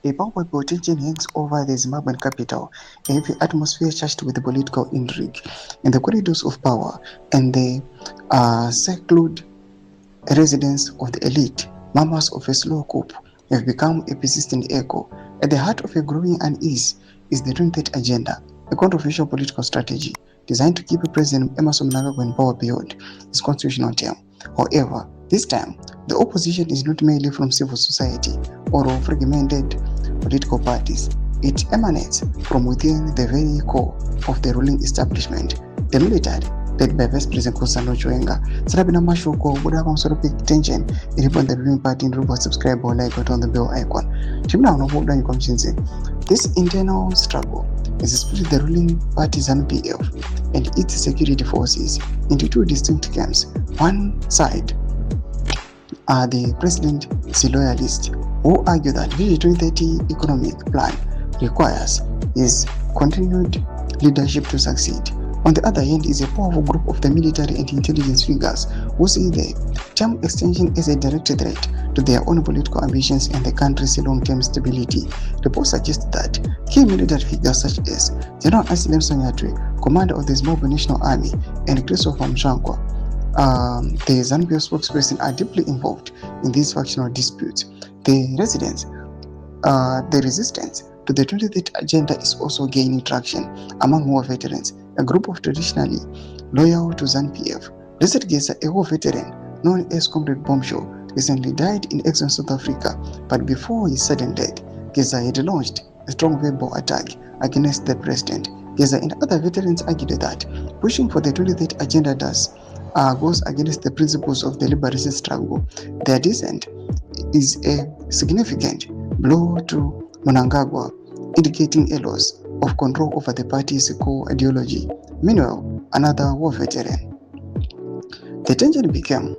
A palpable tension hangs over the Zimbabwean capital, a heavy atmosphere charged with political intrigue. In the corridors of power and the secluded residence of the elite, murmurs of a slow coup have become a persistent echo. At the heart of a growing unease is the 23rd Agenda, a controversial political strategy designed to keep President Emerson Mnangagwa in power beyond his constitutional term. However, this time, the opposition is not merely from civil society or fragmented political parties. It emanates from within the very core of the ruling establishment, the military, led by Vice President Kusano Chwenga. Sarabina Mashuko would have also picked attention in the ruling party in Ruba subscribe or like on the bell icon. This internal struggle has split the ruling party ZANU-PF and its security forces into two distinct camps. One side are the president's loyalists who argue that Vision 2030 economic plan requires his continued leadership to succeed. On the other hand is a powerful group of the military and intelligence figures who see the term extension as a direct threat to their own political ambitions and the country's long-term stability. Reports suggest that key military figures such as General Nelsonchamisa, commander of the Zimbabwe National Army, and Christopher Mnangagwa, the ZANU-PF spokesperson, are deeply involved in these factional disputes. The resistance to the 23rd Agenda is also gaining traction among war veterans, a group of traditionally loyal to ZANU-PF. Richard Gesa, a war veteran known as Comrade Bombshell, recently died in exile in South Africa, but before his sudden death, Gesa had launched a strong verbal attack against the president. Gesa and other veterans argued that pushing for the 23rd Agenda goes against the principles of the liberation struggle. Their dissent is a significant blow to Mnangagwa, indicating a loss of control over the party's core ideology. Meanwhile, another war veteran. The tension became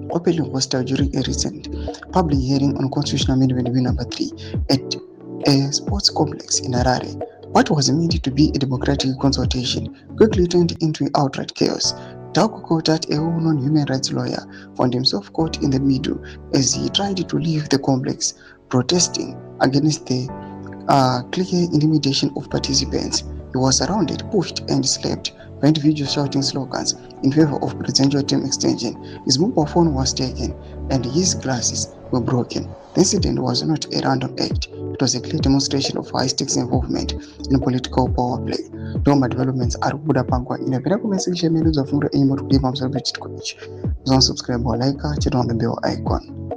openly hostile during a recent public hearing on Constitutional Amendment Bill No. 3 at a sports complex in Harare. What was meant to be a democratic consultation quickly turned into outright chaos. Tauku Kotat, a well-known human rights lawyer, found himself caught in the middle as he tried to leave the complex, protesting against the clear intimidation of participants. He was surrounded, pushed, and slapped by individuals shouting slogans in favor of presidential term extension. His mobile phone was taken, and his glasses were broken. The incident was not a random act. It was a clear demonstration of high-stakes involvement in political power play. Doma developments are Buddha Pangwa in a very message of Fura aim to give them subscribe or like, turn on the bell icon.